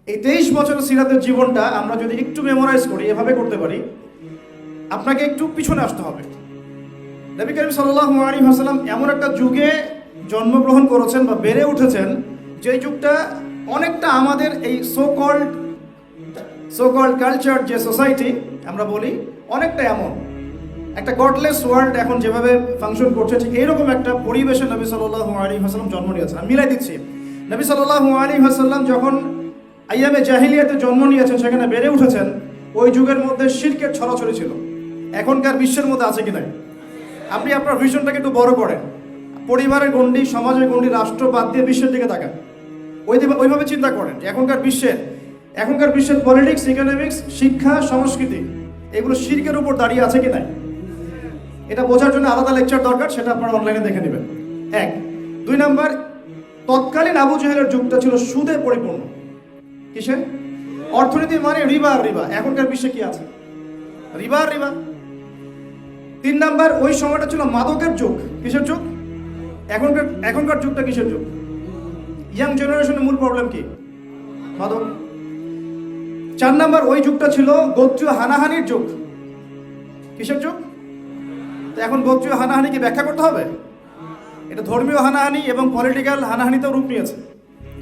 এই 23 বছরের সিরাতের জীবনটা আমরা যদি একটু মেমোরাইজ করি, এভাবে করতে পারি, আপনাকে একটু পিছনে আসতে হবে। নবী করিম সাল্লাল্লাহু আলাইহি ওয়াসাল্লাম এমন একটা যুগে জন্মগ্রহণ করেছেন বা বেড়ে উঠেছেন, যে যুগটা অনেকটা আমাদের এই সো কল্ড কালচার, যে সোসাইটি আমরা বলি, অনেকটা এমন একটা গডলেস ওয়ার্ল্ড এখন যেভাবে ফাংশন করছে, ঠিক এইরকম একটা পরিবেশে নবী সাল্লাল্লাহু আলাইহি ওয়াসাল্লাম জন্ম নিয়েছেন। আমি মিলাই দিচ্ছি, নবী সাল্লাল্লাহু আলাইহি ওয়াসাল্লাম যখন আইয়ামে জাহিলিয়াতে জন্ম নিয়েছেন, সেখানে বেড়ে উঠেছেন, ওই যুগের মধ্যে শিরকের ছড়াছড়ি ছিল। এখনকার বিশ্বের মধ্যে আছে কি নাই? আপনি আপনার ভিশনটাকে একটু বড় করেন, পরিবারের গণ্ডি, সমাজের গণ্ডি, রাষ্ট্র বাদ দিয়ে বিশ্বের দিকে তাকান, ওইভাবে চিন্তা করেন যে এখনকার বিশ্বের পলিটিক্স, ইকোনমিক্স, শিক্ষা, সংস্কৃতি, এগুলো শিরকের উপর দাঁড়িয়ে আছে কি নাই? এটা বোঝার জন্য আলাদা লেকচার দরকার, সেটা আপনারা অনলাইনে দেখে নেবেন। 1 2 নাম্বার, তৎকালীন আবু জাহেলের যুগটা ছিল সুদে পরিপূর্ণ। কিসে? অর্থনীতি মানে রিবা। এখনকার বিশ্বে কি আছে? রিবা। 3 নাম্বার, ওই সময়টা ছিল মাদকের যুগ। কিসের যুগ? এখনকার যুগটা কিসের যুগ? ইয়াং জেনারেশনের মূল প্রবলেম কি? মাদক। 4 নাম্বার, ওই যুগটা ছিল গোত্রীয় হানাহানির যুগ। কিসের যুগ? তো এখন গোত্রীয় হানাহানি কি ব্যাখ্যা করতে হবে? এটা ধর্মীয় হানাহানি এবং পলিটিক্যাল হানাহানিতেও রূপ নিয়েছে,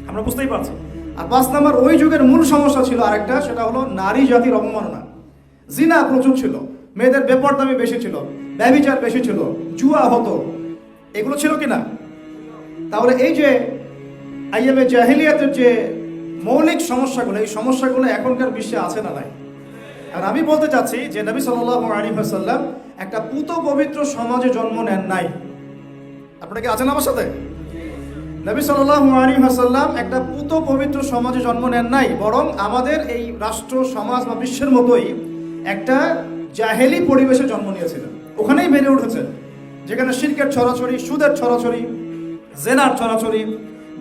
আমরা বুঝতেই পারছি। আর 5 নাম্বার, ওই যুগের মূল সমস্যা ছিল আরেকটা, সেটা হলো নারী জাতির অবমাননা। জিনা প্রচুর ছিল, মেয়েদের বেপরদামি বেশি ছিল, ব্যভিচার বেশি ছিল, জুয়া হতো, এগুলো ছিল কিনা? তাহলে এই যে আইয়ামে জাহিলিয়াতের যে মৌলিক সমস্যাগুলো, এই সমস্যাগুলো এখনকার বিশ্বে আছে না নাই? আর আমি বলতে চাচ্ছি যে নবী সাল্লাল্লাহু আলাইহি ওয়াসাল্লাম একটা পুত পবিত্র সমাজে জন্ম নেন নাই। আপনারা কি আছেন আমার সাথে? নবী সাল্লাল্লাহু আলাইহি ওয়াসাল্লাম একটা পুত পবিত্র সমাজে জন্ম নেন নাই, বরং আমাদের এই রাষ্ট্র, সমাজ বা বিশ্বের মতোই একটা জাহেলি পরিবেশে জন্ম নিয়েছিলেন। ওখানেই বেড়ে উঠেছেন, যেখানে শিরকের ছড়াছড়ি, সুদের ছড়াছড়ি, জেনার ছড়াছড়ি,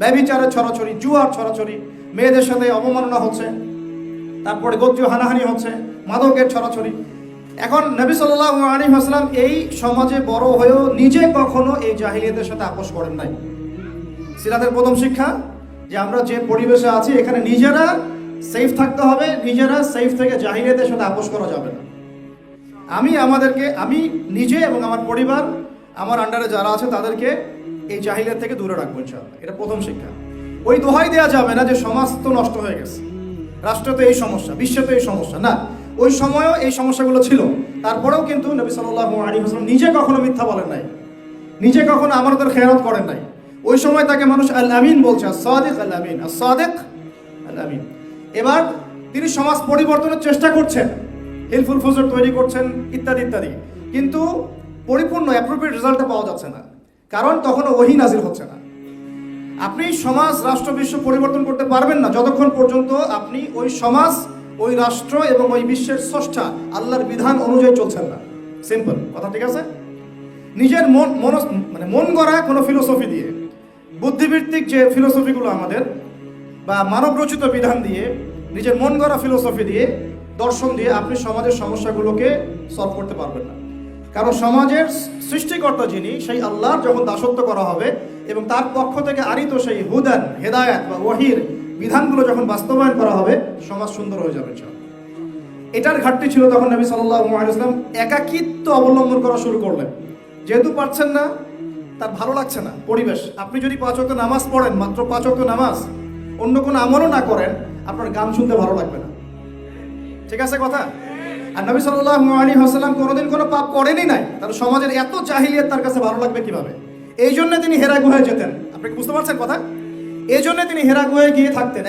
ব্যভিচারের ছড়াছড়ি, জুয়ার ছড়াছড়ি, মেয়েদের সাথে অবমাননা হচ্ছে, তারপরে গোত্রীয় হানাহানি হচ্ছে, মাদকের ছড়াছড়ি। এখন নবী সাল্লাল্লাহু আলাইহি ওয়াসাল্লাম এই সমাজে বড় হয়েও নিজে কখনো এই জাহিলিয়াতের সাথে আপোষ করেন নাই। সিরাতের প্রথম শিক্ষা যে আমরা যে পরিবেশে আছি, এখানে নিজেরা সেফ থাকতে হবে, নিজেরা সেফ থেকে জাহিলিয়াতের সাথে আপোষ করা যাবে না। আমি নিজে এবং আমার পরিবার, আমার আন্ডারে যারা আছে, তাদেরকে এই জাহিলিয়াত থেকে দূরে রাখবো ইনশাআল্লাহ। এটা প্রথম শিক্ষা। ওই দোহাই দেওয়া যাবে না যে সমাজ তো নষ্ট হয়ে গেছে, রাষ্ট্রে তো এই সমস্যা, বিশ্বে তো এই সমস্যা, না। ওই সময়ও এই সমস্যাগুলো ছিল, তারপরেও কিন্তু নবী সাল্লাল্লাহু আলাইহি ওয়াসাল্লাম নিজে কখনো মিথ্যা বলেন নাই, নিজে কখনো আমানতের খেয়ানত করেন নাই। ওই সময় তাকে মানুষ আল আমিন বলছে, সাদিক আল আমিন, সাদিক আল আমিন। এবার তিনি সমাজ পরিবর্তনের চেষ্টা করছেন, হিলফুল ফুজুর তৈরি করছেন, ইত্যাদি ইত্যাদি, কিন্তু পরিপূর্ণ অ্যাপ্রোপ্রিয়েট রেজাল্টটা পাওয়া যাচ্ছে না, কারণ তখনও ওহী নাজিল হচ্ছে না। আপনি সমাজ, রাষ্ট্র, বিশ্ব পরিবর্তন করতে পারবেন না যতক্ষণ পর্যন্ত আপনি ওই সমাজ, ওই রাষ্ট্র এবং ওই বিশ্বের স্রষ্টা আল্লাহর বিধান অনুযায়ী চলছেন না। সিম্পল কথা, ঠিক আছে? নিজের মন গড়া কোনো ফিলোসফি দিয়ে, বুদ্ধিভিত্তিক যে ফিলোসফিগুলো আমাদের, বা মানব রচিত বিধান দিয়ে, নিজের মন গড়া ফিলোসফি দিয়ে, দর্শন দিয়ে আপনি সমাজের সমস্যাগুলোকে সলভ করতে পারবেন না। কারণ সমাজের সৃষ্টিকর্তা যিনি, সেই আল্লাহর যখন দাসত্ব করা হবে এবং তার পক্ষ থেকে আনিত সেই হুদান, হেদায়াত বা ওয়াহির বিধানগুলো যখন বাস্তবায়ন করা হবে, সমাজ সুন্দর হয়ে যাবে। এটার ঘাটতি ছিল তখন নবী সাল্লাল্লাহু আলাইহি ওয়াসাল্লাম একাকিত্ব অবলম্বন করা শুরু করলেন। যেহেতু পারছেন না, তার ভালো লাগছে না পরিবেশ। আপনি যদি 5 ওয়াক্ত নামাজ পড়েন, মাত্র 5 ওয়াক্ত নামাজ, অন্য কোনো আমলও না করেন, আপনার গান শুনতে ভালো লাগবে না। ঠিক আছে কথা? আর নবী সাল্লাল্লাহু আলাইহি ওয়াসাল্লাম কোনোদিন কোনো পাপ করেনই নাই, তার সমাজের এত জাহিলিয়াত তার কাছে ভালো লাগবে কিভাবে? এই জন্য তিনি হেরা গুহায় যেতেন। আপনি কি বুঝতে পারছেন কথা? এই জন্য তিনি হেরা গুহায় গিয়ে থাকতেন,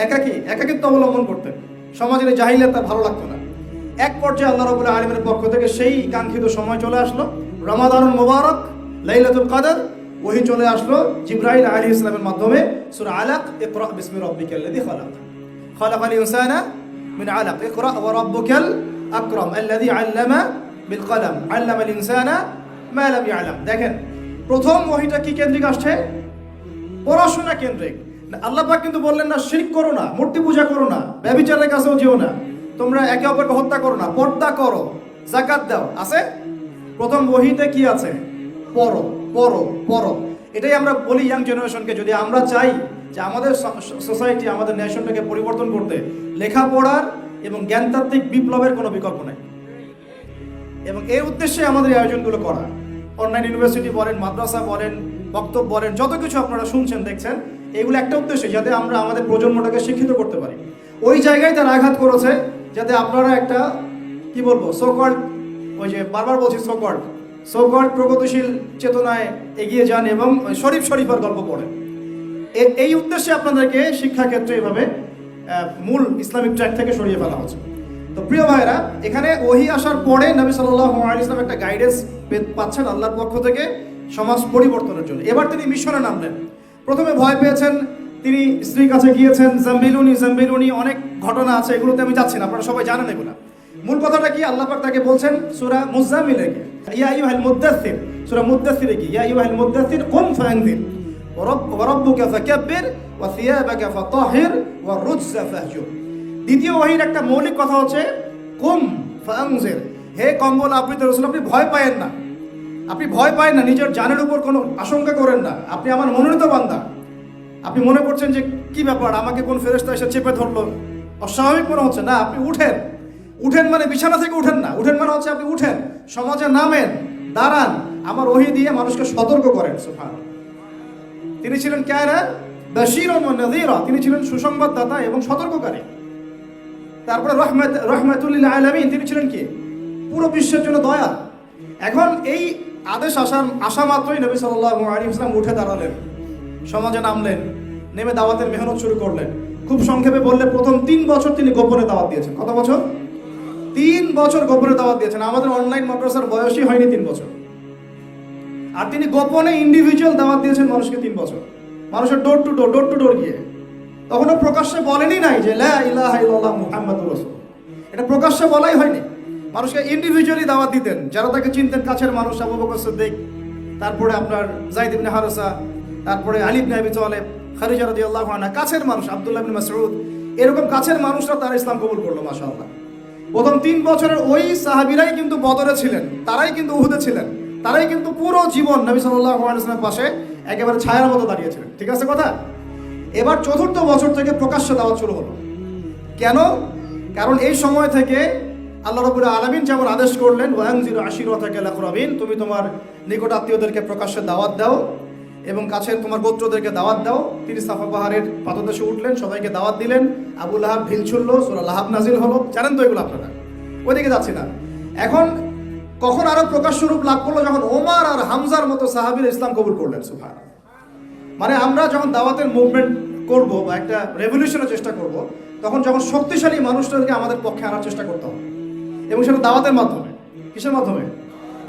একাকিত্ব অবলম্বন করতেন। সমাজের এই জাহিলিয়াত তার ভালো লাগতো না। এক পর্যায়ে আল্লাহ রাব্বুল আলামিনের পক্ষ থেকে সেই কাঙ্ক্ষিত সময় চলে আসলো, রমাদানুল মুবারক, লাইলাতুল কদর। ওহী চলে আসলো জিবরাইল আলাইহিস সালামের মাধ্যমে, সূরা আলাক, ইকরা বিসমি রাব্বিকাল্লাযী খালাক, খালাকাল ইনসানা মিন আলাক, ইকরা ওয়া রাব্বুকাল আকরাম আল্লাযী আল্লামা বিল কলম, আল্লামাল ইনসানা মা লাম ইয়ালাম। দেখেন, প্রথম ওহীটা কি কেন্দ্রিক আসছে? পড়াশোনা কেন্দ্রিক। আল্লাহ পাক কিন্তু বললেন না শিরক করো না, মূর্তি পূজা করো না, ব্যভিচারের কাছেও যেও না, তোমরা একে অপরকে হত্যা করো না, পর্দা করো, যাকাত দাও। আছে প্রথম ওহীতে কি আছে? পড়ো, পড়ো, পড়ো। এটাই আমরা বলি ইয়াং জেনারেশনকে, যদি আমরা চাই যে আমাদের সোসাইটি, আমাদের নেশনটাকে পরিবর্তন করতে লেখাপড়ার এবং জ্ঞানতাত্ত্বিক বিপ্লবের কোনো বিকল্প নেই। এবং এই উদ্দেশ্যে আমাদের এই আয়োজনগুলো করা। অনলাইন ইউনিভার্সিটি বলেন, মাদ্রাসা বলেন, বক্তব্য বলেন, যত কিছু আপনারা শুনছেন দেখছেন, এগুলো একটা উদ্দেশ্যে, যাতে আমরা আমাদের প্রজন্মটাকে শিক্ষিত করতে পারি। ওই জায়গায় তারা আঘাত করেছে যাতে আপনারা একটা কি বলবো সোকল্ড, ওই যে বারবার বলছি সোকল্ড প্রগতিশীল চেতনায় এগিয়ে যান এবং শরীফার গল্প পড়েন। এই উদ্দেশ্যে আপনাদেরকে শিক্ষাক্ষেত্রে এভাবে মূল ইসলামিক ট্র্যাক থেকে সরিয়ে ফেলা হচ্ছে। তো প্রিয় ভাইরা, এখানে ওহী আসার পরে নবী সাল্লাল্লাহু আলাইহি ওয়াসাল্লাম একটা গাইডেন্স পাচ্ছেন আল্লাহর পক্ষ থেকে সমাজ পরিবর্তনের জন্য। এবার তিনি মিশনে নামলেন। প্রথমে ভয় পেয়েছেন, তিনি স্ত্রীর কাছে গিয়েছেন, জাম্বিলুনি অনেক ঘটনা আছে, এগুলোতে আমি যাচ্ছি না, আপনারা সবাই জানেন এগুলো। মূল কথাটা কি, আল্লাহ পাক তাকে বলছেন সূরা মুজাম্মিলে কি, ইয়া আইয়ুহাল মুদ্দাসসির, সূরা মুদ্দাসসিরে কি, ইয়া আইয়ুহাল মুদ্দাসসির কুম ফাআনযির ওয়া রাব্বুকা ফাকাব্বির ওয়া সিয়াবাকা ফাতাহির ওয়া রুজসা ফাহজুর। দ্বিতীয় ওহীর একটা মৌলিক কথা হচ্ছে কুম ফাআনযির, হে কম্বল আবৃত রাসূল, আপনি ভয় পায়েন না, আপনি ভয় পায়েন না, নিজের জানের উপর কোনো আশঙ্কা করেন না, আপনি আমার মনোনীত বান্দা। আপনি মনে করছেন যে কি ব্যাপার, আমাকে কোন ফেরেশতা এসে চেপে ধরলো, অস্বাভাবিক মনে হচ্ছে, না, আপনি উঠেন মানে বিছানা থেকে উঠেন না, উঠেন মানে হচ্ছে আপনি উঠেন, সমাজে নামেন, দাঁড়ান, আমার ওহী দিয়ে মানুষকে সতর্ক করেন। সুবহানাল্লাহ। তিনি ছিলেন কায়রা বাশীরান ওয়া নাযীরা, তিনি ছিলেন সুসংবাদদাতা এবং সতর্ককারী। তারপরে রাহমাতুল লিল আলামিন, তিনি ছিলেন কি, পুরো বিশ্বের জন্য দয়া। এখন এই আদেশ আসা মাত্রই নবী সাল্লাল্লাহু আলাইহি ওয়াসাল্লাম উঠে দাঁড়ালেন, সমাজে নামলেন, নেমে দাওয়াতের মেহনত শুরু করলেন। খুব সংক্ষেপে বললে প্রথম 3 বছর তিনি গোপনে দাওয়াত দিয়েছেন। কত বছর? 3 বছর গোপনে দাওয়াত দিয়েছেন। আমাদের অনলাইন মাদ্রাসার বয়সই হয়নি 3 বছর, আর তিনি গোপনে ইন্ডিভিজুয়াল দাওয়াত দিয়েছেন মানুষকে 3 বছর, মানুষের ডোর টু ডোর গিয়ে। তখনও প্রকাশ্যে বলেনই নাই যে লা ইলাহা ইল্লাল্লাহ মুহাম্মাদুর রাসূল, এটা প্রকাশ্যে বলাই হয়নি। মানুষকে ইন্ডিভিজুয়ালি দাওয়াত দিতেন, যারা তাকে চিনতেন, কাছের মানুষ, আবু বকর সিদ্দিক, তারপরে আপনার যায়েদ ইবনে হারেসা, তারপরে আলী ইবনে আবি তালেব, খাদিজা রাদিয়াল্লাহু আনহা, কাছের মানুষ, আব্দুল্লাহ ইবনে মাসউদ, এরকম কাছের মানুষরা তারা ইসলাম কবুল করলো। মাশাআল্লাহ। প্রথম 3 বছরের ওই সাহাবীরাই কিন্তু বদরে ছিলেন, তারাই কিন্তু উহুদে ছিলেন, তারাই কিন্তু পুরো জীবন নবী সাল্লাল্লাহু আলাইহি ওয়াসাল্লামের পাশে একেবারে ছায়ার মতো দাঁড়িয়েছিলেন। ঠিক আছে কথা? এবার 4র্থ বছর থেকে প্রকাশ্যে দাওয়াত শুরু হলো। কেন? কারণ এই সময় থেকে আল্লাহ রাব্বুল আলামিন যেমন আদেশ করলেন, ওয়ানজির আশিরাতাকাল আকরাবিন, তুমি তোমার নিকট আত্মীয়দেরকে প্রকাশ্যে দাওয়াত দাও এবং কাছের তোমার গোত্রদেরকে দাওয়াত দাও। তিনি সাফা পাহাড়ের পাদদেশে উঠলেন, সবাইকে দাওয়াত দিলেন। আবু লাহাব ঢিল ছুড়ল, সূরা লাহাব নাজিল হলো, জানেন তো এগুলো আপনারা, ওইদিকে যাচ্ছি না। এখন কখন আরো প্রকাশ্য রূপ লাভ করলো, যখন ওমর আর হামজার মতো সাহাবীরা ইসলাম কবুল করলেন। সুবহানাল্লাহ। মানে আমরা যখন দাওয়াতের মুভমেন্ট করব বা একটা রেভলিউশনের চেষ্টা করব, তখন যখন শক্তিশালী মানুষদেরকে আমাদের পক্ষে আনার চেষ্টা করতে হবে, এবং সেটা দাওয়াতের মাধ্যমে। কিসের মাধ্যমে?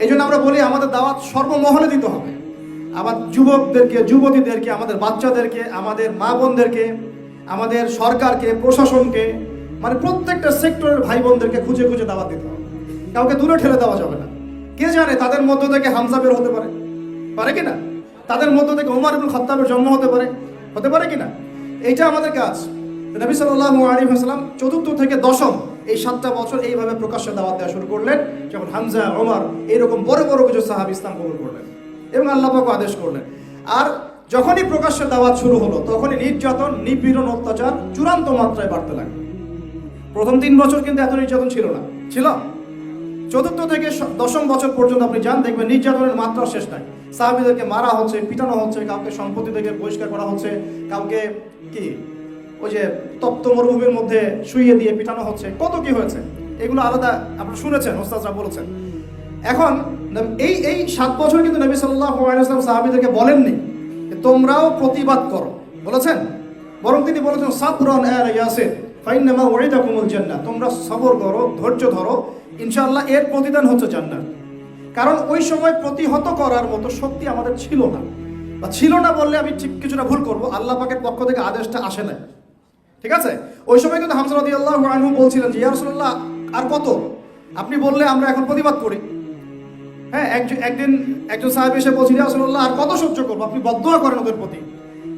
এই জন্য আমরা বলি আমাদের দাওয়াত সর্বমহলে দিতে হবে। আবার যুবকদেরকে, যুবতীদেরকে, আমাদের বাচ্চাদেরকে, আমাদের মা বোনদেরকে, আমাদের সরকারকে, প্রশাসনকে, মানে প্রত্যেকটা সেক্টরের ভাই বোনদেরকে খুঁজে খুঁজে দাওয়াত দিতে হবে। কাউকে দূরে ঠেলে দেওয়া যাবে না। কে জানে তাদের মধ্য থেকে হামজা বের হতে পারে কিনা? তাদের মধ্য থেকে ওমর ইবনে খাত্তাবের জন্ম হতে পারে কিনা? এইটা আমাদের কাজ। নবী সাল্লাল্লাহু আলাইহি ওয়াসাল্লাম 4র্থ থেকে 10ম এই 7টা বছর এইভাবে প্রকাশ্যে দাওয়াত দেওয়া শুরু করলেন, যখন হামজা, ওমর এরকম বড় বড় কিছু সাহাবী ইসলাম কবুল করলেন এবং আল্লাহ পাক আদেশ করলেন। আর যখনই প্রকাশ্যে দাওয়াত শুরু হলো, তখনই নির্যাতন, নিপীড়ন, অত্যাচার চূড়ান্ত মাত্রায় বাড়তে লাগলো। প্রথম 3 বছর কিন্তু এত নির্যাতন ছিল না, ছিল 4র্থ থেকে 10ম বছর পর্যন্ত আপনি যান, দেখবেন নির্যাতনের মাত্রা শেষ নাই। সাহাবীদেরকে মারা হচ্ছে, পিটানো হচ্ছে, কাউকে সম্পত্তি থেকে বহিষ্কার করা হচ্ছে, কাউকে কি ওই যে তপ্ত মরুভূমির মধ্যে শুইয়ে দিয়ে পিটানো হচ্ছে, কত কি হয়েছে, এগুলো আলাদা আপনারা শুনেছেন, ওস্তাদরা বলেছেন। এখন এই 7 বছর কিন্তু নবী সাল্লাল্লাহু আলাইহি ওয়াসাল্লাম সাহাবীদেরকে বলেননি তোমরাও প্রতিবাদ করো, বলেছেন? বরং তিনি বলেছেন সাবরান আলা ইয়াসির ফাইন্নামা ওয়াইদাকুমুল জান্নাহ, তোমরা সবর করো, ধৈর্য ধরো, ইনশাআল্লাহ এর প্রতিদান হচ্ছে জান্নাত। কারণ ওই সময় প্রতিহত করার মতো শক্তি আমাদের ছিল না, বা ছিল না বললে আমি ঠিক কিছুটা ভুল করব, আল্লাহ পাকের পক্ষ থেকে আদেশটা আসে না। ঠিক আছে? ওই সময় কিন্তু হামজা রাদিয়াল্লাহু আনহু বলছিলেন যে ইয়া রাসূলুল্লাহ আর কত, আপনি বললে আমরা এখন প্রতিবাদ করি। হ্যাঁ, একদিন একজন সাহাবী এসে বলছিল ইয়া রাসূলুল্লাহ আর কত সহ্য করব, আপনি বদদুয়া করেন ওদের প্রতি।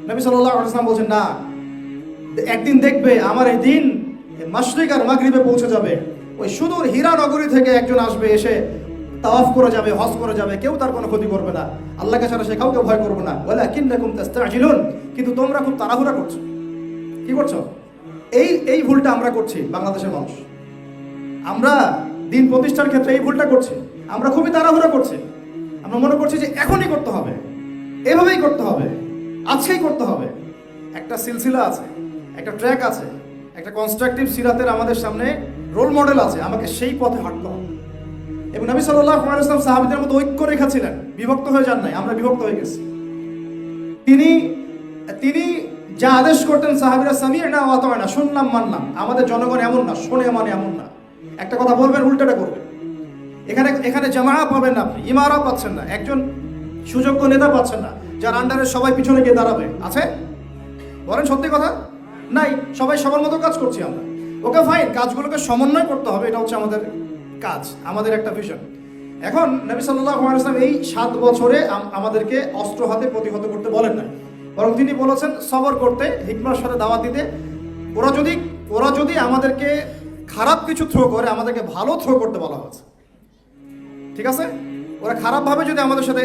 নবী সাল্লাল্লাহু আলাইহি ওয়াসাল্লাম বলছেন না, একদিন দেখবে আমার এই দিন মাশরিক আর মাগরিবে পৌঁছে যাবে। ওই সুদূর হীরা নগরী থেকে একজন আসবে, এসে তাওয়াফ করে যাবে, হজ করে যাবে, কেউ তার কোনো ক্ষতি করবে না, আল্লাহকে ছাড়া সে কাউকে ভয় করবে না। ওয়ালাকিন্নাকুম তাস্তাজিলুন, কিন্তু তোমরা খুব তাড়াহুড়া করছো। কি করছো? এই ভুলটা আমরা করছি বাংলাদেশের মানুষ। আমরা দিন প্রতিষ্ঠার ক্ষেত্রে এই ভুলটা করছি। আমরা খুবই তাড়াহুড়া করছি। আমরা মনে করছি যে এখনই করতে হবে, এভাবেই করতে হবে, আজকেই করতে হবে। একটা সিলসিলা আছে, একটা ট্র্যাক আছে, একটা কনস্ট্রাকটিভ সিরাতের আমাদের সামনে রোল মডেল আছে, আমাকে সেই পথে হাঁটতে হবে। এবং নবী সাল্লাল্লাহু আলাইহি ওয়াসাল্লাম সাহাবীদের মধ্যে ঐক্য রেখেছিলেন, বিভক্ত হয়ে যান নাই। আমরা বিভক্ত হয়ে গেছি। তিনি যা আদেশ করতেন সাহাবীরা সামি'না ওয়া আতা'না, শুনলাম মানলাম। আমাদের জনগণ এমন না, শুনে মানে এমন না। একটা কথা বলবেন, উল্টাটা করবেন। এখানে জামাআ পাবেন না, আপনি ইমারা পাচ্ছেন না, একজন সুযোগ্য নেতা পাচ্ছেন না যার আন্ডারে সবাই পিছনে গিয়ে দাঁড়াবে। আছে? বলেন সত্যি কথা? নাই। সবাই সবার মতো কাজ করছি আমরা। ওকে ফাইন, কাজগুলোকে সমন্বয় করতে হবে, এটা হচ্ছে আমাদের কাজ, আমাদের একটা ভিশন। এখন নবী সাল্লাল্লাহু আলাইহি ওয়াসাল্লাম এই 7 বছরে আমাদেরকে অস্ত্র হাতে প্রতিহত করতে বলেন না, বরং তিনি বলেছেন সবর করতে, হিকমার সাথে দাওয়াত দিতে। ওরা যদি আমাদেরকে খারাপ কিছু থ্রো করে, আমাদেরকে ভালো থ্রো করতে বলা হয়েছে। ঠিক আছে? ওরা খারাপভাবে যদি আমাদের সাথে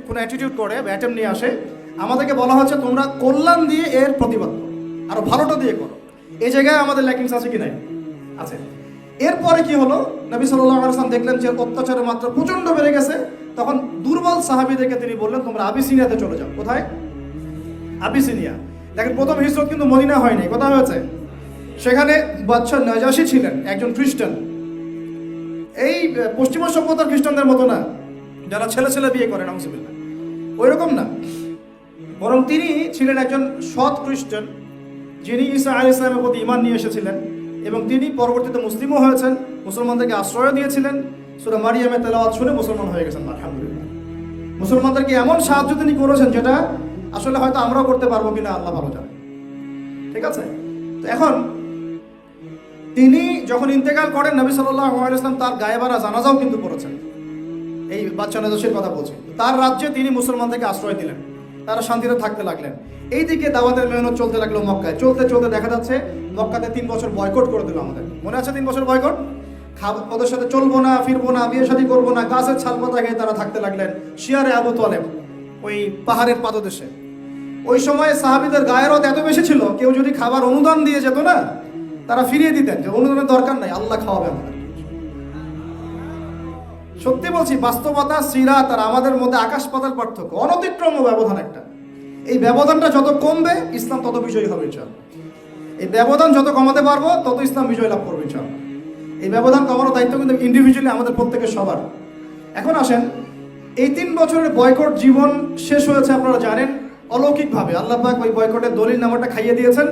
কোনো অ্যাটিটিউড করে, অ্যাটেম্প নিয়ে আসে, আমাদেরকে বলা হচ্ছে তোমরা কল্যাণ দিয়ে এর প্রতিবাদ করো, আরো ভালোটা দিয়ে করো। এই জায়গায় আমাদের ল্যাকিংস আছে কি নাই? আছে। এরপরে কি হলো, নবী সাল্লাল্লাহু আলাইহি ওয়াসাল্লাম দেখলেন যে অত্যাচারের মাত্রা প্রচন্ড বেড়ে গেছে। তখন দুর্বল সাহাবীদেরকে তিনি বললেন তোমরা আবিসিনিয়াতে চলে যাও। কোথায়? আবিসিনিয়া। দেখেন, প্রথম হিজরত কিন্তু মদিনা হয়নি, কোথায় হয়েছে? সেখানে বাদশা নাজাশী ছিলেন, একজন খ্রিস্টান। এই পশ্চিমা সভ্যতার খ্রিস্টানদের মতো না, যারা ছেলে ছেলে বিয়ে করে, নাউজুবিল্লাহ, ওই রকম না। বরং তিনি ছিলেন একজন সৎ খ্রিস্টান, যিনি ঈসা আলাইহিস সালামের প্রতি ঈমান নিয়ে এসেছিলেন, এবং তিনি পরবর্তীতে মুসলিমও হয়েছেন, মুসলমানদেরকে আশ্রয় দিয়েছিলেন। সূরা মারিয়ামের তেলাওয়াত শুনে মুসলমান হয়ে গেছেন, আলহামদুলিল্লাহ। মুসলমানদেরকে এমন সাহায্য তিনি করেছেন যেটা আসলে হয়তো আমরাও করতে পারবো কিনা আল্লাহ ভালো জানে। ঠিক আছে? তো এখন তিনি যখন ইন্তেকাল করেন, নবী সাল্লাল্লাহু আলাইহি ওয়াসাল্লাম তার গায়েবারা জানাজাও কিন্তু করেছেন। এই বাদশা নাজাশীর কথা বলছি। তার রাজ্যে তিনি মুসলমানদেরকে আশ্রয় দিলেন, তারা শান্তিতে থাকতে লাগলেন। এইদিকে দাওয়াতের মেহনত চলতে লাগলো মক্কায়। চলতে চলতে দেখা যাচ্ছে মক্কাতে 3 বছর বয়কট করে দিল আমাদের। মনে আছে 3 বছর বয়কট? ওদের সাথে চলবো না, ফিরবো না, বিয়ে শাদী করবো না, গাছের ছাল পাতা খেয়ে তারা থাকতে লাগলেন শিয়ারে আবু তালেব, ওই পাহাড়ের পাদদেশে। ওই সময় সাহাবীদের গায়েরত এত বেশি ছিল, কেউ যদি খাবার অনুদান দিয়ে যেত না, তারা ফিরিয়ে দিতেন যে অনুদানের দরকার নাই, আল্লাহ খাওয়াবে আমাদের। সত্যি বলছি, বাস্তবতা সিরাত আর আমাদের মধ্যে আকাশ পাতাল পার্থক্য, অনতিক্রম্য ব্যবধান একটা। এই ব্যবধানটা যত কমবে, ইসলাম তত বিজয়ী হবে ইনশাআল্লাহ। এই ব্যবধান যত কমাতে পারবো, তত ইসলাম বিজয় লাভ করবে ইনশাআল্লাহ। এই ব্যবধান কমানোর দায়িত্ব কিন্তু ইন্ডিভিজুয়ালি আমাদের প্রত্যেকের সবার। এখন আসেন, এই 3 বছরের বয়কট জীবন শেষ হয়েছে আপনারা জানেন অলৌকিকভাবে। আল্লাহ পাক ওই বয়কটের দলিল নামাটা খাইয়ে দিয়েছেন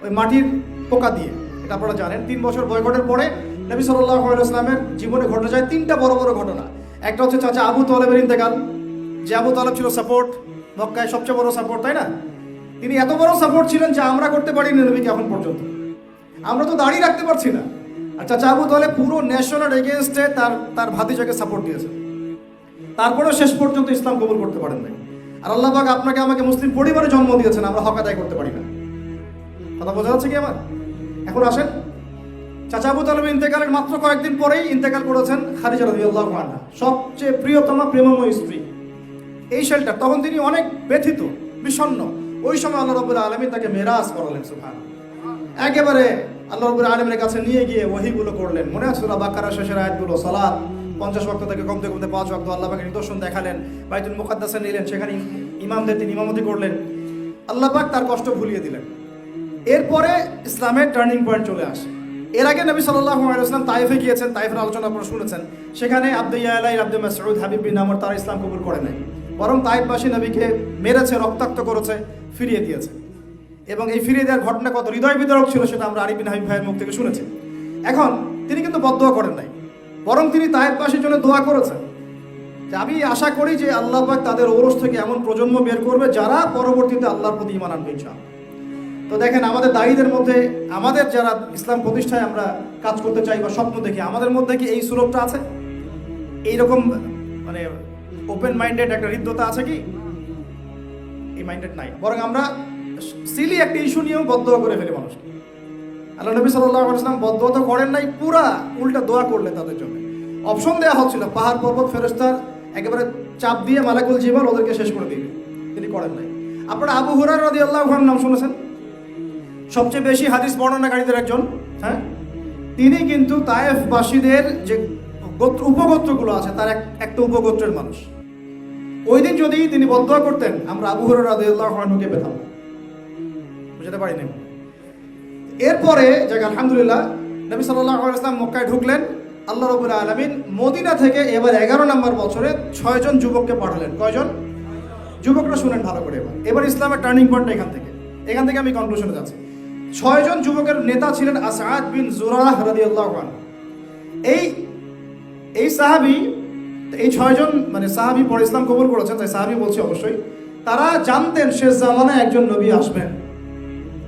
ওই মাটির পোকা দিয়ে, এটা আপনারা জানেন। 3 বছর বয়কটের পরে নবী সাল্লাল্লাহু আলাইহি ওয়াসাল্লামের জীবনে ঘটে যায় 3টা বড় বড় ঘটনা। একটা হচ্ছে চাচা আবু তালেবের ইন্তেকাল। যে আবু তালেব ছিল সাপোর্ট, মক্কায় সবচেয়ে বড় সাপোর্ট, তাই না? তিনি এত বড় সাপোর্ট ছিলেন যে আমরা করতে পারিনি নবীকে এখন পর্যন্ত। আমরা তো দাঁড়িয়ে রাখতে পারছি না। আর চাচা আবু তালেব পুরো ন্যাশনাল এগেনস্টে তার ভাতিজাকে সাপোর্ট দিয়েছে, তারপরেও শেষ পর্যন্ত ইসলাম কবুল করতে পারেন নাই। আর আল্লাহ পাক আপনাকে আমাকে মুসলিম পরিবারে জন্ম দিয়েছেন, আমরা হক আদায় করতে পারি না। কথা বোঝা যাচ্ছে কি আমার? এখন আসেন, চাচা আবু তালেবের ইন্তেকালের মাত্র কয়েকদিন পরেই ইন্তেকাল করেছেন খাদিজা রাদিয়াল্লাহু আনহা, সবচেয়ে প্রিয়তমা প্রেমময় স্ত্রী। এই শেল্টার, তখন তিনি অনেক ব্যথিত, বিষণ্ণ। ওই সময় আল্লাহ রাব্বুল আলামিন তাকে মেরাজ করালেন, সুবহানাল্লাহ। একেবারে আল্লাহ রাব্বুল আলামিনের কাছে নিয়ে গিয়ে ওহীগুলো করলেন। মনে আছে সূরা বাকারা শেষের আয়াতগুলো? সালাত 50 ওয়াক্ত থেকে কমতে কমতে 5 ওয়াক্ত আল্লাহ পাকের নিদর্শন দেখালেন। বাইতুল মুকাদ্দাসে নিলেন, সেখানে ইমামদের তিনি ইমামতি করলেন। আল্লাহ পাক তার কষ্ট ভুলিয়ে দিলেন। এরপরে ইসলামের টার্নিং পয়েন্ট চলে আসে। এর আগে নবী সাল্লাল্লাহু আলাইহি ওয়াসাল্লাম তায়েফে গিয়েছেন, তায়েফের আলোচনা আপনারা শুনেছেন। সেখানে আব্দুল্লাহ আলাই, আব্দুল মাসউদ, হাবিব বিন আমর তারা ইসলাম কবুল করে নাই, বরং তায়েফবাসী নবীকে মেরেছে, রক্তাক্ত করেছে, ফিরিয়ে দিয়েছে। এবং এই ফিরিয়ে দেওয়ার ঘটনা কত হৃদয় বিদারক ছিল সেটা আমরা আলী বিন হাবিব ভাইয়ের মুখ থেকে শুনেছি। এখন তিনি কিন্তু বদদোয়া করেন নাই, বরং তিনি তায়েফবাসীর জন্য দোয়া করেছেন যে আমি আশা করি যে আল্লাহ পাক তাদের ঔরস থেকে এমন প্রজন্ম বের করবে যারা পরবর্তীতে আল্লাহর প্রতি ঈমান আনবে ইনশাআল্লাহ। তো দেখেন, আমাদের দায়ীদের মধ্যে, আমাদের যারা ইসলাম প্রতিষ্ঠায় আমরা কাজ করতে চাই বা স্বপ্ন দেখি, আমাদের মধ্যে কি এই সুলভটা আছে? এইরকম মানে ওপেন মাইন্ডেড একটা হৃদ্যতা আছে কি? এই মাইন্ডেড নাই, বরং আমরা সিলি একটা ইস্যু নিয়েও বদদোয়া করে ফেলি মানুষকে। আল্লাহ নবী সাল্লাল্লাহু আলাইহি ওয়াসাল্লাম বদদোয়া তো করেন নাই, পুরা উল্টা দোয়া করলেন তাদের জন্য। অপশন দেওয়া হচ্ছিল, পাহাড় পর্বত ফেরেশতা একেবারে চাপ দিয়ে মালাকুল জিবাল ওদেরকে শেষ করে দিবে, তিনি করেন নাই। আপনারা আবু হুরায়রা রাদিয়াল্লাহু আনহুর নাম শুনেছেন, সবচেয়ে বেশি হাদিস বর্ণনাকারীদের একজন। হ্যাঁ, তিনি কিন্তু তায়েফবাসীদের যে উপগোত্রগুলো আছে তার একটা উপগোত্রের মানুষ। ওই দিন যদি তিনি বদদোয়া করতেন, আমরা আবু হুরায়রা রাদিয়াল্লাহু আনহুকে পেতাম, বুঝতে পারিনি। এরপরে যাক আলহামদুলিল্লাহ, নবী সাল্লাল্লাহু আলাইহি ওয়াসাল্লাম মক্কায় ঢুকলেন। আল্লাহ রাব্বুল আলামিন মদিনা থেকে এবার 11 নম্বর বছরে 6 জন যুবককে পাঠালেন। কয়জন যুবকরা? শুনেন ভালো করে। এবার ইসলামের টার্নিং পয়েন্ট এখান থেকে আমি কনক্লুশনে যাচ্ছি। 6 জন যুবকের নেতা ছিলেন আসআদ বিন জুরাহ রাদিয়াল্লাহু আনহু। এই সাহাবী, এই 6 জন মানে সাহাবী পরে ইসলাম কবুল করেছেন, তাই সাহাবী বলছি অবশ্যই। তারা জানতেন শেষ জামানায় একজন নবী আসবেন।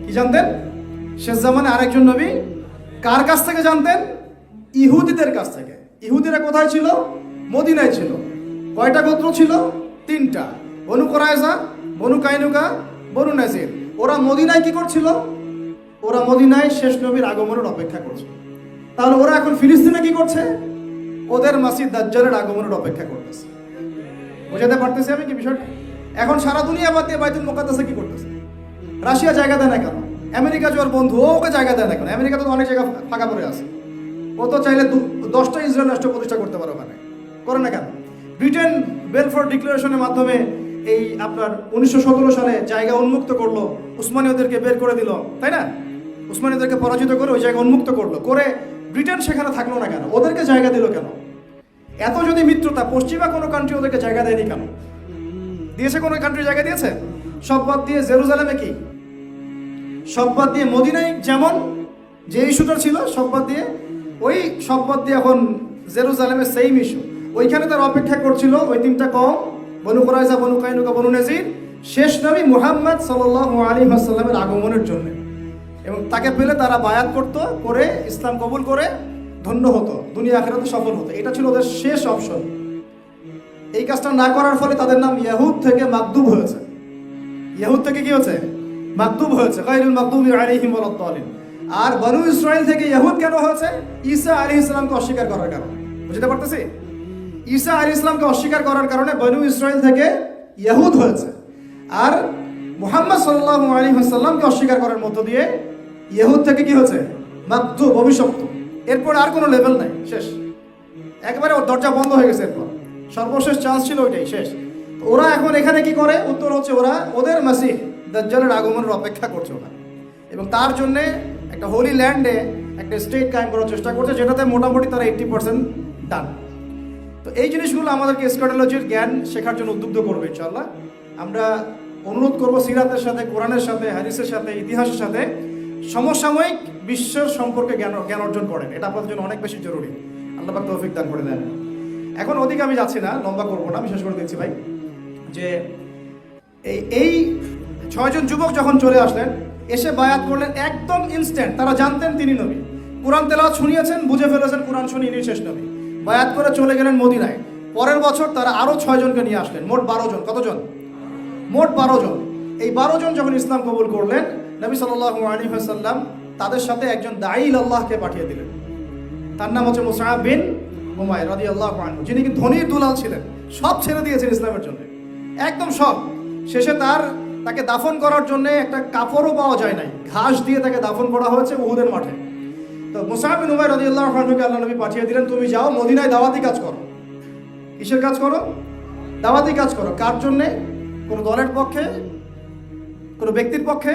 কি জানতেন? শেষ জামানায় আরেকজন নবী। কার কাছ থেকে জানতেন? ইহুদিদের কাছ থেকে। ইহুদিরা কোথায় ছিল? মদিনায় ছিল। কয়টা গোত্র ছিল? 3টা, বনু কুরাইজা, বনু কাইনুকা, বনু নাজির। ওরা মদিনায় কি করছিল? ওরা মদিনায় শেষ নবীর আগমনের অপেক্ষা করছে। তাহলে ওরা এখন ফিলিস্তিনে কি করছে? ওদের মাসিহ দাজ্জালের আগমনের অপেক্ষা করতেছে। বুঝাতে পারতেছি আমি কি বিষয়টা? এখন সারা দুনিয়া বাদ দিয়ে বাইতুল মুকাদ্দাসে কি করতেছে? রাশিয়া জায়গা দেয় না কেন? আমেরিকা যে ওর বন্ধু, ওকে জায়গা দেয় না কেন? আমেরিকা তো অনেক জায়গা ফাঁকা পড়ে আছে, ও তো চাইলে 10টা ইসরায়েল রাষ্ট্র প্রতিষ্ঠা করতে পারে, ওখানে করে না কেন? ব্রিটেন বেলফোর ডিক্লারেশনের মাধ্যমে এই আপনার 1917 সালে জায়গা উন্মুক্ত করলো, উসমানীয়দেরকে বের করে দিল, তাই না? উসমানীয়দেরকে পরাজিত করে ওই জায়গা উন্মুক্ত করলো, করে ব্রিটেন সেখানে থাকলো না কেন? ওদেরকে জায়গা দিল কেন? এত যদি মিত্রতা, পশ্চিমা কোনো কান্ট্রি ওদেরকে জায়গা দেয়নি কেন? দিয়েছে? কোনো কান্ট্রি জায়গা দিয়েছে? সব বাদ দিয়ে জেরুজালেমে কি, সব বাদ দিয়ে মদিনায় যেমন যে ইস্যুটা ছিল সব বাদ দিয়ে, ওই সব বাদ দিয়ে এখন জেরুজালেমে সেম ইস্যু। ওইখানে তার অপেক্ষা করছিল ওই 3টা কওম, বনু কুরাইজা, বনু কাইনুকা, বনু নাজির, শেষ নবী মুহাম্মদ সাল্লাল্লাহু আলাইহি ওয়াসাল্লামের আগমনের জন্য। এবং তাকে পেলে তারা বায়াত করতো, করে ইসলাম কবুল করে ধন্য হতো, দুনিয়া আখিরাতে সফল হতো। এটা ছিল ওদের শেষ অপশন। এই কাজটা না করার ফলে তাদের নাম ইয়াহুদ থেকে মাকদুব হয়েছে। ইয়াহুদ থেকে কি হয়েছে? মাকদুব হয়েছে, গায়রুল মাকদুবি আলাইহিম ওয়ালাদ-দালিন। আর বনু ইসরাইল থেকে ইয়াহুদ কেন হয়েছে? ঈসা আলাইহিস সালামকে অস্বীকার করার কারণে। বুঝতে পারতেছি? ঈসা আলাইহিস সালামকে অস্বীকার করার কারণে বনু ইসরাইল থেকে ইয়াহুদ হয়েছে। আর মুহাম্মদ সাল্লাল্লাহু আলাইহি ওয়াসাল্লামকে অস্বীকার করার মধ্য দিয়ে ইয়াহুদ থেকে কি হয়েছে? মাকদুব, অভিশপ্ত। এরপর আর কোনো লেভেল নাই, শেষ। একবারে ওর দরজা বন্ধ হয়ে গেছে। এরপর সর্বশেষ চান্স ছিল ওইটাই, শেষ। ওরা এখন এখানে কি করে? উত্তর হচ্ছে ওরা ওদের মাসিহ দাজ্জালের আগমনের অপেক্ষা করছে ওরা, এবং তার জন্যে একটা হোলি ল্যান্ডে একটা স্টেট কায়েম করার চেষ্টা করছে, যেটাতে মোটামুটি তারা 80% ডান। তো এই জিনিসগুলো আমাদেরকে এসকাটোলজির জ্ঞান শেখার জন্য উদ্বুদ্ধ করবে ইনশাআল্লাহ। আমরা অনুরোধ করবো সিরাতের সাথে, কোরআনের সাথে, হাদিসের সাথে, ইতিহাসের সাথে সমসাময়িক বিশ্বের সম্পর্কে জ্ঞান অর্জন করেন। এটা আপনাদের জন্য অনেক বেশি জরুরি। আল্লাহ পাক তৌফিক দান করে দেন। এখন ওদিকে আমি যাচ্ছি না, লম্বা করবো না, বিশেষ করে দেখছি ভাই যে এই 6 জন যুবক যখন চলে আসলেন, এসে বায়াত করলেন একদম ইনস্ট্যান্ট। তারা জানতেন তিনি নবী, কোরআন তেলাওয়াত শুনিয়েছেন, বুঝে ফেলেছেন কোরআন শুনি ইনি শেষ নবী। বায়াত করে চলে গেলেন মদিনায়। পরের বছর তারা আরো 6 জনকে নিয়ে আসলেন, মোট 12 জন। কতজন? মোট 12 জন। এই 12 জন যখন ইসলাম কবুল করলেন, নবী সাল্লাল্লাহু আলাইহি ওয়াসাল্লাম তাদের সাথে একজন দাঈল আল্লাহকে পাঠিয়ে দিলেন। তার নাম হচ্ছে মুসআব বিন উমাইর রাদিয়াল্লাহু আনহু, যিনি কি ধনীর দুলাল ছিলেন, সব ছেড়ে দিয়েছেন ইসলামের জন্য, একদম সব। শেষে তাকে দাফন করার জন্য একটা কাপড়ও পাওয়া যায় নাই, ঘাস দিয়ে তাকে দাফন করা হয়েছে উহুদের মাঠে। তো মুসআব বিন উমাইর রাদিয়াল্লাহু আনহুকে আল্লাহ নবী পাঠিয়ে দিলেন, তুমি যাও মদিনায় দাওয়াতি কাজ করো। কিসের কাজ করো? দাওয়াতি কাজ করো। কার জন্যে? কোনো দলের পক্ষে, কোনো ব্যক্তির পক্ষে,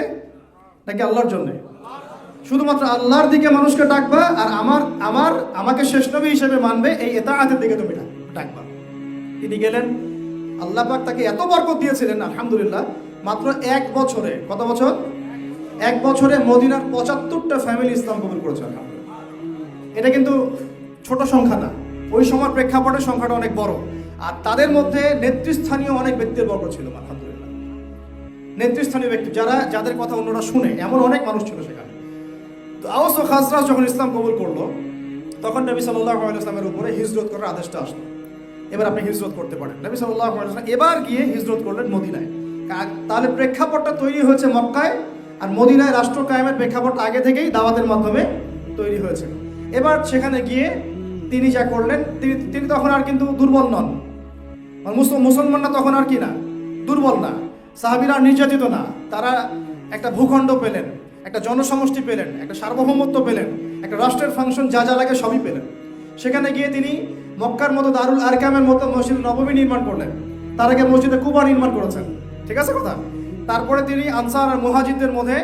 নাকি আল্লাহর জন্যে? শুধুমাত্র আল্লাহর দিকে মানুষকে ডাকবা, আর আমাকে শেষ নবী হিসেবে মানবে, এই ইতাআতের দিকে তুমি ডাকবা। তিনি গেলেন। আল্লাহ পাক তাকে এত বরকত দিয়েছিলেন আলহামদুলিল্লাহ, মাত্র 1 বছরে, কত বছর? 1 বছরে মদিনার 75টা ফ্যামিলি ইসলাম কবুল করেছে আলহামদুলিল্লাহ। এটা কিন্তু ছোট সংখ্যা না, ওই সময় প্রেক্ষাপটের সংখ্যাটা অনেক বড়। আর তাদের মধ্যে নেতৃস্থানীয় অনেক ব্যক্তির বর্গ ছিল আলহামদুলিল্লাহ। নেতৃস্থানীয় ব্যক্তি যাদের কথা অন্যরা শুনে, এমন অনেক মানুষ ছিল সেখানে। তো আওস ও খাজরাজ যখন ইসলাম কবুল করলো, তখন নবী সাল্লাল্লাহু আলাইহি ওয়াসাল্লামের উপরে হিজরত করার আদেশটা আসলো। এবার আপনি হিজরত করতে পারেন। নবী সাল্লাল্লাহু আলাইহি ওয়াসাল্লাম এবার গিয়ে হিজরত করলেন মদিনায়। তাহলে প্রেক্ষাপটটা তৈরি হয়েছে মক্কায়, আর মদিনায় রাষ্ট্র কায়েমের প্রেক্ষাপট আগে থেকেই দাওয়াতের মাধ্যমে তৈরি হয়েছিল। এবার সেখানে গিয়ে তিনি যা করলেন, তিনি তখন আর কিন্তু দুর্বল নন, মুসলমানরা তখন আর কি না, দুর্বল না, সাহাবীরা নির্যাতিত না, তারা একটা ভূখণ্ড পেলেন, একটা জনসমষ্টি পেলেন, একটা সার্বভৌমত্ব পেলেন, একটা রাষ্ট্রের ফাংশন যা যা লাগে সবই পেলেন। সেখানে গিয়ে তিনি মক্কার মতো দারুল আরকামের মতো মসজিদ নববী নির্মাণ করলেন, তার আগে মসজিদে কুবা নির্মাণ করেছেন, ঠিক আছে কথা। তারপরে তিনি আনসার আর মুহাজিরদের মধ্যে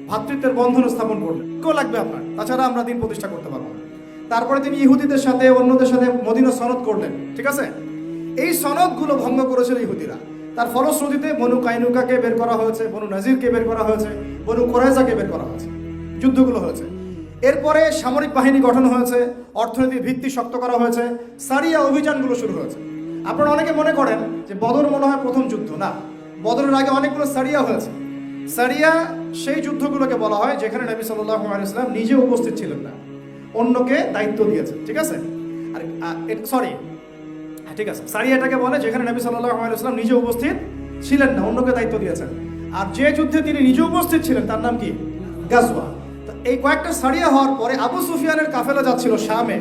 ভ্রাতৃত্বের বন্ধন স্থাপন করলেন। কেউ লাগবে আপনার, তাছাড়া আমরা দিন প্রতিষ্ঠা করতে পারবো না। তারপরে তিনি ইহুদিদের সাথে অন্যদের সাথে মদিনা সনদ করলেন, ঠিক আছে। এই সনদগুলো ভঙ্গ করেছিল ইহুদিরা। তার ফলশ্রুতিতে বনু কাইনুকাকে বের করা হয়েছে, বনু নাজিরকে বের করা হয়েছে, বনু কোরাইজাকে বের করা হয়েছে, যুদ্ধগুলো হয়েছে। এরপরে সামরিক বাহিনী গঠন হয়েছে, অর্থনৈতিক ভিত্তি শক্ত করা হয়েছে, সারিয়া অভিযানগুলো শুরু হয়েছে। আপনারা অনেকে মনে করেন যে বদর মনে হয় প্রথম যুদ্ধ, না, বদরের আগে অনেকগুলো সারিয়া হয়েছে। সারিয়া সেই যুদ্ধগুলোকে বলা হয় যেখানে নবী সাল্লাল্লাহু আলাইহি ওয়াসাল্লাম নিজে উপস্থিত ছিলেন না, অন্যকে দায়িত্ব দিয়েছেন, ঠিক আছে। আর সরি, ঠিক আছে, সারিয়াটাকে বলে যেখানে নবী সাল্লাল্লাহু আলাইহি ওয়াসাল্লাম নিজে উপস্থিত ছিলেন না, অন্যকে দায়িত্ব দিয়েছেন। আর যে যুদ্ধে তিনি নিজে উপস্থিত ছিলেন তার নাম কি? গাজওয়া। তো এই কয়েকটা সারিয়া হওয়ার পরে আবু সুফিয়ানের কাফেলা যাচ্ছিল শামে,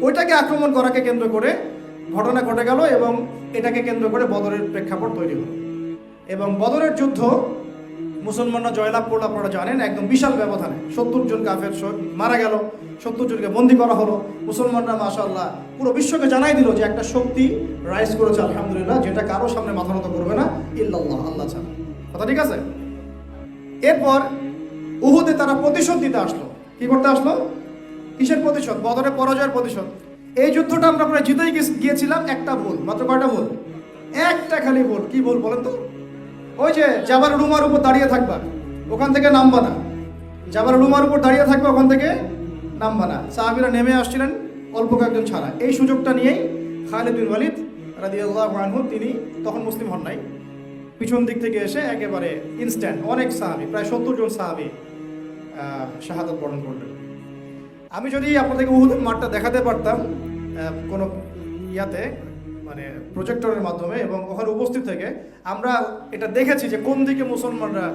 ওইটাকে আক্রমণ করাকে কেন্দ্র করে ঘটনা ঘটে গেল এবং এটাকে কেন্দ্র করে বদরের প্রেক্ষাপট তৈরি হলো। এবং বদরের যুদ্ধ মুসলমানরা জয়লাভ করলো, আপনারা জানেন, একদম বিশাল ব্যবধানে 70 জন কাফের মারা গেল, 70 জনকে বন্দী করা হলো। মুসলমানরা মাশাআল্লাহ পুরো বিশ্বকে জানাই দিল যে একটা শক্তি রাইজ করেছে আলহামদুলিল্লাহ, যেটা কারো সামনে মাথা নত করবে না ইল্লাল্লাহ, আল্লাহ ছাড়া। কথা ঠিক আছে। এরপর উহুদে তারা প্রতিশোধ দিতে আসলো। কি করতে আসলো? কিসের প্রতিশোধ? বদরের পরাজয়ের প্রতিশোধ। এই যুদ্ধটা আমরা প্রায় জিতেই গিয়েছিলাম, একটা ভুল, মাত্র কয়টা ভুল? একটা খালি ভুল। কি ভুল বলেন তো? ওই যে জাবাল রুমার উপর দাঁড়িয়ে থাকবা, ওখান থেকে নামবা না। জাবাল রুমার উপর দাঁড়িয়ে থাকবে, ওখান থেকে নামবা না। সাহাবীরা নেমে আসছিলেন অল্প কয়েকজন ছাড়া। এই সুযোগটা নিয়েই খালিদ বিন ওয়ালিদ রাদিয়াল্লাহু আনহু, তিনি তখন মুসলিম হন নাই, পিছন দিক থেকে এসে একেবারে ইনস্ট্যান্ট অনেক সাহাবী, প্রায় 70 জন সাহাবী শাহাদাত বরণ করলেন। আমি যদি আপনাদেরকে উহুদের মাঠটা দেখাতে পারতাম কোনো ইয়াতে, মানে প্রজেক্টরের মাধ্যমে, এবং ওখানে উপস্থিত থেকে আমরা এটা দেখেছি যে কোন দিকে মুসলমানরা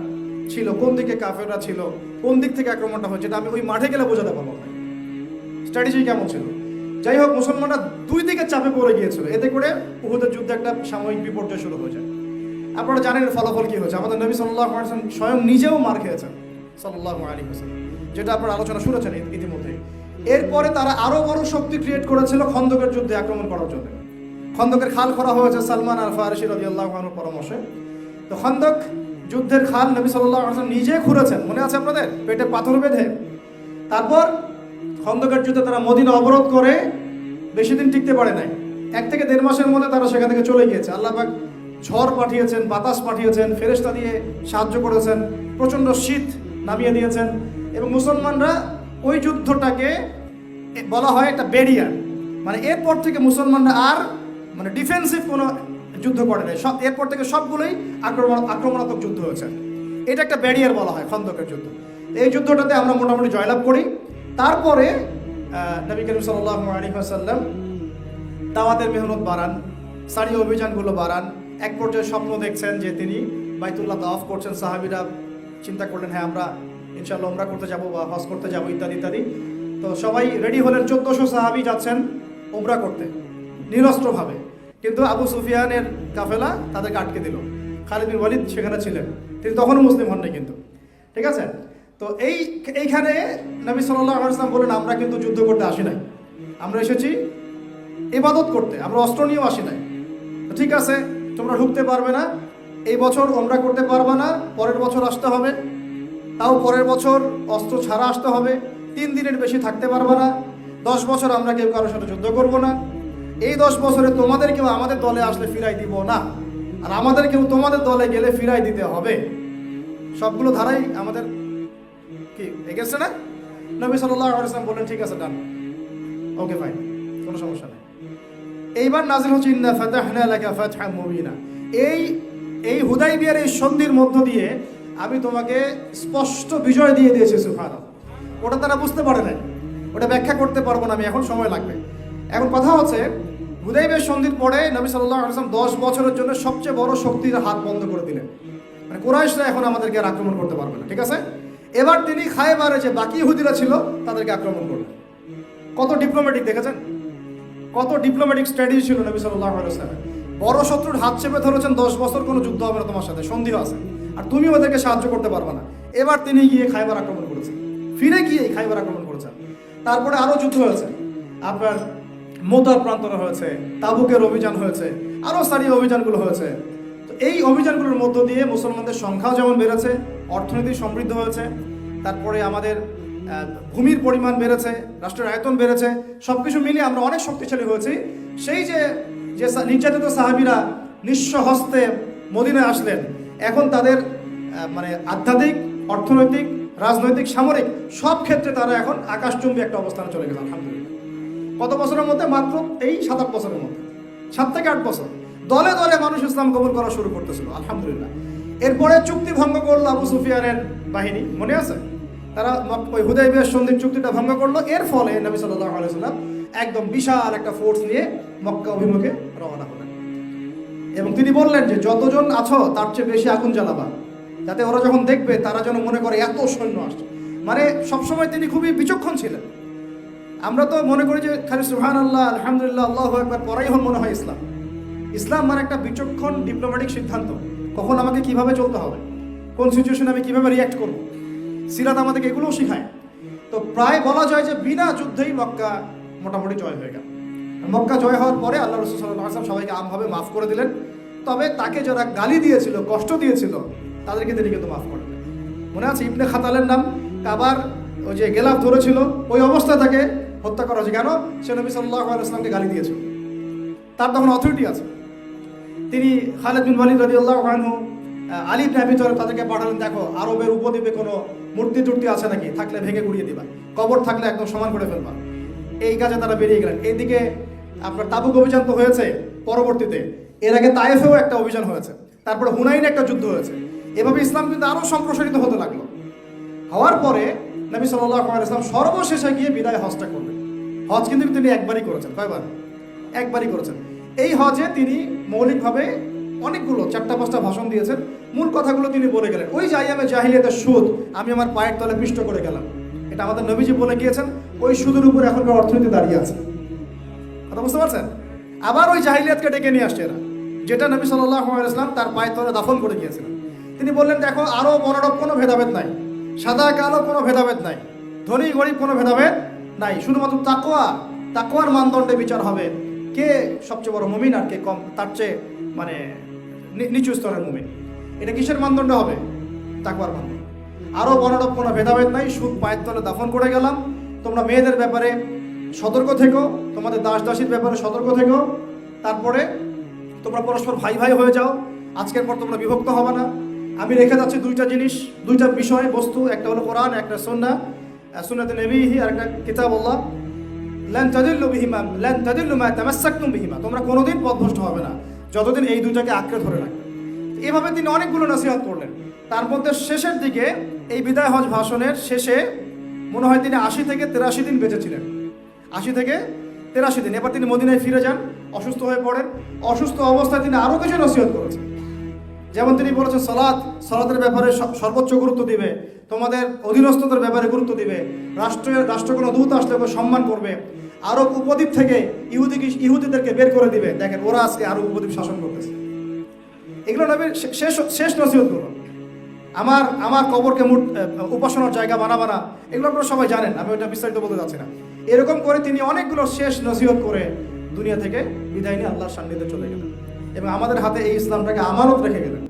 ছিল, কোন দিকে কাফেররা ছিল, কোন দিক থেকে আক্রমণটা হয়েছে, এটা আমি ওই মাঠে গেলে বোঝাতে পারবো না স্ট্র্যাটেজি কেমন ছিল। যাই হোক, মুসলমানরা দুই দিকে চাপে পড়ে গিয়েছিল, এতে করে উহুদের যুদ্ধে একটা সাময়িক বিপর্যয় শুরু হয়ে যায়। আপনারা জানেন এর ফলাফল কি হয়েছে। আমাদের নবী সাল্লাল্লাহু আলাইহি ওয়াসাল্লাম স্বয়ং নিজেও মার খেয়েছেন সাল্লাল্লাহু আলাইহি ওয়াসাল্লাম, যেটা আপনারা আলোচনা শুনেছেন ইতিমধ্যে। এরপরে তারা আরো বড় শক্তি ক্রিয়েট করেছিল খন্দকের যুদ্ধে আক্রমণ করার জন্য। খন্দকের খাল করা হয়েছে সালমান আল ফারিসি রাদিয়াল্লাহু আনহুর পরামর্শে। তো খন্দক যুদ্ধের খাল নবী সাল্লাল্লাহু আলাইহি ওয়াসাল্লাম নিজে খুঁড়েছেন, মনে আছে আপনাদের, পেটে পাথর বেঁধে। তারপর খন্দকের যুদ্ধে তারা মদিনা অবরোধ করে বেশি দিন টিকতে পারে নাই, 1 থেকে 1.5 মাসের মধ্যে তারা সেখান থেকে চলে গিয়েছে। আল্লাহ পাক ঝড় পাঠিয়েছেন, বাতাস পাঠিয়েছেন, ফেরেশতা দিয়ে সাহায্য করেছেন, প্রচণ্ড শীত নামিয়ে দিয়েছেন। এবং মুসলমানরা ওই যুদ্ধটাকে বলা হয় একটা ব্যারিয়ার, মানে এরপর থেকে মুসলমানরা আর মানে ডিফেন্সিভ কোনো যুদ্ধ করে নাই, এরপর থেকে সবগুলোই আক্রমণাত্মক যুদ্ধ হয়েছে। এটা একটা ব্যারিয়ার বলা হয় খন্দকের যুদ্ধ। এই যুদ্ধটাতে আমরা মোটামুটি জয়লাভ করি। তারপরে নবী করিম সাল্লাল্লাহু আলাইহি ওয়াসাল্লাম দাওয়াতের মেহনত বাড়ান, সারিয়া অভিযানগুলো বাড়ান। এক পর্যায়ে স্বপ্ন দেখছেন যে তিনি বাইতুল্লাহ তাওয়াফ করছেন। সাহাবীরা চিন্তা করলেন, হ্যাঁ আমরা ইনশাআল্লাহ উমরা করতে যাব বা হজ করতে যাব, ইত্যাদি ইত্যাদি। তো সবাই রেডি হলেন, 1400 সাহাবী যাচ্ছেন উমরা করতে নিরস্ত্রভাবে। কিন্তু আবু সুফিয়ানের কাফেলা তাদেরকে আটকে দিল। খালিদ বিন ওয়ালিদ সেখানে ছিলেন, তিনি তখনও মুসলিম হননি কিন্তু, ঠিক আছে। তো এইখানে নবী সাল্লাল্লাহু আলাইহি ওয়াসাল্লাম বলেন, আমরা কিন্তু যুদ্ধ করতে আসি নাই, আমরা এসেছি ইবাদত করতে, আমরা অস্ত্র নিয়েও আসি নাই। তো ঠিক আছে, তোমরা ঢুকতে পারবে না, এই বছর উমরা করতে পারবে না, পরের বছর আসতে হবে, তাও পরের বছর অস্ত্র ছাড়া আসতে হবে, 3 দিনের বেশি থাকতে পারবে না, 10 বছর আমরা কেউ কারোর সাথে যুদ্ধ করব না, এই 10 বছরে তোমাদের কেউ আমাদের দলে আসলে ফিরাই দিব না, আর আমাদের কেউ তোমাদের দলে গেলে ফিরাই দিতে হবে। সবগুলো ধারাই আমাদের কি এগেছে না? নবী সাল্লাল্লাহু আলাইহি ওয়াসাল্লাম বললেন, ঠিক আছে, ডান, ওকে ফাইন, কোনো সমস্যা নেই। এইবার নাযিল হচ্ছে ইন্না ফাতাহনা লাকা ফাতহাম মুবিনা। এই হুদাইবিয়ার এই সন্ধির মধ্য দিয়ে আমি তোমাকে স্পষ্ট বিজয় দিয়ে দিয়েছি। সুবহানাল্লাহ। ওটা তারা বুঝতে পারে নাই, ওটা ব্যাখ্যা করতে পারবো না আমি, এখন সময় লাগবে। এখন কথা হচ্ছে, হুদাইবিয়ার সন্ধির পরে নবী সাল্লাল্লাহু আলাইহি ওয়াসাল্লাম 10 বছরের জন্য সবচেয়ে বড় শক্তির হাত বন্ধ করে দিলেন, মানে কুরাইশরা এখন আমাদেরকে আর আক্রমণ করতে পারবে না, ঠিক আছে। এবার তিনি খায়বারে যে বাকি ইহুদিরা ছিল তাদেরকে আক্রমণ করলেন। কত ডিপ্লোম্যাটিক দেখেছেন, কত ডিপ্লোম্যাটিক স্ট্র্যাটেজি ছিল নবী সাল্লাল্লাহু আলাইহি ওয়াসাল্লাম। বড় শত্রুর হাত চেপে ধরেছেন 10 বছর কোনো যুদ্ধ হবে না তোমার সাথে, সন্ধি আছে, আর তুমি ওদেরকে সাহায্য করতে পারবে না। এবার তিনি গিয়ে খাইবার আক্রমণ করেছেন, ফিরে গিয়ে খাইবার আক্রমণ করেছেন। তারপরে আরও যুদ্ধ হয়েছে, আপনার মোতার প্রান্তরে হয়েছে, তাবুকের অভিযান হয়েছে, আরও স্থানীয় অভিযানগুলো হয়েছে। তো এই অভিযানগুলোর মধ্য দিয়ে মুসলমানদের সংখ্যাও যেমন বেড়েছে, অর্থনীতি সমৃদ্ধ হয়েছে, তারপরে আমাদের ভূমির পরিমাণ বেড়েছে, রাষ্ট্রের আয়তন বেড়েছে, সব কিছু মিলিয়ে আমরা অনেক শক্তিশালী হয়েছি। সেই যে নির্যাতিত সাহাবীরা নিঃস্ব হস্তে মদিনায় আসলেন, এখন তাদের মানে আধ্যাত্মিক, অর্থনৈতিক, রাজনৈতিক, সামরিক সব ক্ষেত্রে তারা এখন আকাশচুম্বী একটা অবস্থানে চলে গেছে আলহামদুলিল্লাহ। কত বছরের মধ্যে? মাত্র এই 7-8 বছরের মধ্যে, 7 থেকে 8 বছর। দলে দলে মানুষ ইসলাম কবুল করা শুরু করতেছিল আলহামদুলিল্লাহ। এরপরে চুক্তি ভঙ্গ করলো আবু সুফিয়ানের বাহিনী, মনে আছে? তারা ওই হুদাইবিয়ার সন্ধির চুক্তিটা ভঙ্গ করলো। এর ফলে নবী সাল্লাল্লাহু আলাইহি ওয়াসাল্লাম একদম বিশাল একটা ফোর্স নিয়ে মক্কা অভিমুখে রওনা হলেন এবং তিনি বললেন যে যতজন আছো তার চেয়ে বেশি আগুন জ্বালাবা, যাতে ওরা যখন দেখবে তারা যেন মনে করে এত সৈন্য আসছে। মানে সবসময় তিনি খুবই বিচক্ষণ ছিলেন। আমরা তো মনে করি যে খালি সুবহানাল্লাহ, আলহামদুলিল্লাহ, আল্লাহু আকবার পড়াই মনে হয় ইসলাম। ইসলাম মানে একটা বিচক্ষণ ডিপ্লোম্যাটিক সিদ্ধান্ত, কখন আমাকে কিভাবে চলতে হবে, কোন সিচুয়েশনে আমি কিভাবে রিয়াক্ট করব। সিরাত আমাদেরকে এগুলোও শেখায়। তো প্রায় বলা যায় যে বিনা যুদ্ধেই মক্কা মোটামুটি জয় হয়ে গেল। মক্কা জয় হওয়ার পরে আল্লাহ রাসূল সাল্লাল্লাহু আলাইহি ওয়াসাল্লাম সবাইকে আমভাবে মাফ করে দিলেন। তবে তাকে যারা গালি দিয়েছিল, কষ্ট দিয়েছিল, তাদেরকে তিনি কিন্তু মাফ করেন। মনে আছে ইবনে খাতালের নাম? কাবার ওই যে গেলাফ ধরেছিল, ওই অবস্থায় তাকে হত্যা করা হয়েছে। কেন? সে নবী সাল্লাল্লাহু আলাইহি ওয়াসাল্লামকে গালি দিয়েছিল। তার তখন অথরিটি আছে। তিনি খালিদ বিন ওয়ালিদ রাদিয়াল্লাহু আনহু, আলী ইবনে আবি তালেব তাদেরকে পাঠালেন, দেখো আরবের উপদ্বীপে কোনো মূর্তি টুর্তি আছে নাকি, থাকলে ভেঙে গুড়িয়ে দিবা, কবর থাকলে একদম সমান করে ফেলবা। এই কাজে তারা বেরিয়ে গেলেন। এইদিকে আপনার তাবুক অভিযান তো হয়েছে পরবর্তীতে, এর আগে তায়েফেও একটা অভিযান হয়েছে, তারপরে হুনাইনে একটা যুদ্ধ হয়েছে। এভাবে ইসলাম কিন্তু আরও সম্প্রসারিত হতে লাগলো। হওয়ার পরে নবী সাল্লাল্লাহু আলাইহি ওয়াসাল্লাম সর্বশেষে গিয়ে বিদায় হজটা করলেন। হজ কিন্তু তিনি একবারই করেছেন। কয়বার? একবারই করেছেন। এই হজে তিনি মৌলিকভাবে অনেকগুলো 4-5টা ভাষণ দিয়েছেন। মূল কথাগুলো তিনি বলে গেলেন। ওই যে আইয়ামে জাহিলিয়াতের সুদ আমি আমার পায়ের তলে পিষ্ট করে গেলাম, এটা আমাদের নবীজি বলে গিয়েছেন। ওই সুদের উপর এখনকার অর্থনীতি দাঁড়িয়ে আছে। কথা বুঝতে পারছেন? আবার ওই জাহিলিয়াতকে ডেকে নিয়ে আসছে এরা, যেটা নবী সাল্লাল্লাহু আলাইহি ওয়াসাল্লাম তার পায়ের তলে দাফন করে গিয়েছিলেন। তিনি বললেন, দেখো আরও মনোরম কোনো ভেদাভেদ নাই, সাদা কালো কোনো ভেদাভেদ নাই, ধনী গরিব কোনো ভেদাভেদ নাই, শুধুমাত্র তাকওয়ার মানদণ্ডে বিচার হবে। কে সবচেয়ে বড় মুমিন আর কে কম, তার চেয়ে মানে নিচু স্তরের মুমিন। এটা কিসের মানদণ্ড হবে? তাকওয়ার মানদণ্ড। আরও মনোরম কোনো ভেদাভেদ নাই, সুদ পায়ের তলে দাফন করে গেলাম। তোমরা মেয়েদের ব্যাপারে সতর্ক থেকো, তোমাদের দাস দাসীর ব্যাপারে সতর্ক থেকো। তারপরে তোমরা পরস্পর ভাই ভাই হয়ে যাও, আজকের পর তোমরা বিভক্ত হবে না। আমি রেখে যাচ্ছি দুইটা জিনিস, দুইটা বিষয় বস্তু, একটা হলো কোরআন, একটা সুন্নাহ, সুন্নাতে নবীহি, আর একটা কিতাবুল্লাহ। লান তাদিল্লু মা তামাসসাকতুম বিহিমা, তোমরা কোনোদিন পথভ্রষ্ট হবে না যতদিন এই দুইটাকে আঁকড়ে ধরে রাখবে। এভাবে তিনি অনেকগুলো নসিহত করলেন। তার মধ্যে শেষের দিকে এই বিদায় হজ ভাষণের শেষে মনে হয় তিনি 80 থেকে 83 দিন বেঁচেছিলেন। 80 থেকে 83 দিন। এবার তিনি মদিনায় ফিরে যান, অসুস্থ হয়ে পড়েন। অসুস্থ অবস্থায় তিনি আরও কিছু নসিহত করেছেন। যেমন তিনি বলেছেন, সালাতের ব্যাপারে সর্বোচ্চ গুরুত্ব দিবে, তোমাদের অধীনস্থদের ব্যাপারে গুরুত্ব দিবে, রাষ্ট্র কোনো দূত আসলে ওকে সম্মান করবে, আরব উপদ্বীপ থেকে ইহুদিদেরকে বের করে দিবে। দেখেন ওরা আজকে আরব উপদ্বীপ শাসন করতেছে। এগুলো নবীর শেষ নসিহতগুলো। আমার কবরকে উপাসনার জায়গা বানাবা না, এগুলো আপনারা সবাই জানেন, আমি ওইটা বিস্তারিত বলতে যাচ্ছি না। এরকম করে তিনি অনেকগুলো শেষ নসিহত করে দুনিয়া থেকে বিদায় নিয়ে আল্লাহর সান্নিধ্যে চলে গেলেন এবং আমাদের হাতে এই ইসলামটাকে আমানত রেখে গেলেন।